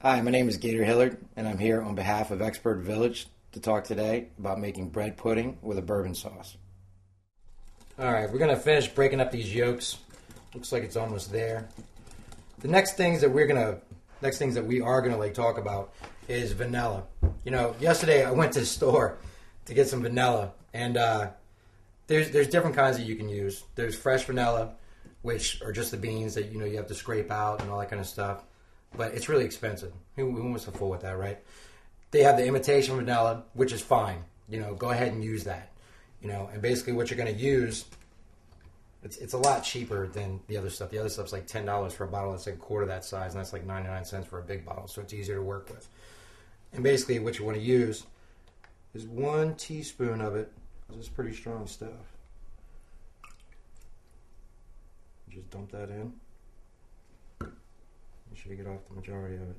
Hi, my name is Gator Hillard, and I'm here on behalf of Expert Village to talk today about making bread pudding with a bourbon sauce. All right, we're going to finish breaking up these yolks. Looks like it's almost there. The next things that we are gonna like talk about is vanilla. You know, yesterday I went to the store to get some vanilla, and there's different kinds that you can use. There's fresh vanilla, which are just the beans that you have to scrape out and all that kind of stuff. But it's really expensive. Who wants to fool with that, right? They have the imitation vanilla, which is fine. Go ahead and use that. And basically what you're going to use, it's a lot cheaper than the other stuff. The other stuff's like $10 for a bottle that's like a quarter that size, and that's like 99 cents for a big bottle, so it's easier to work with. And basically what you want to use is 1 teaspoon of it. This is pretty strong stuff. Just dump that in. Make sure you get off the majority of it.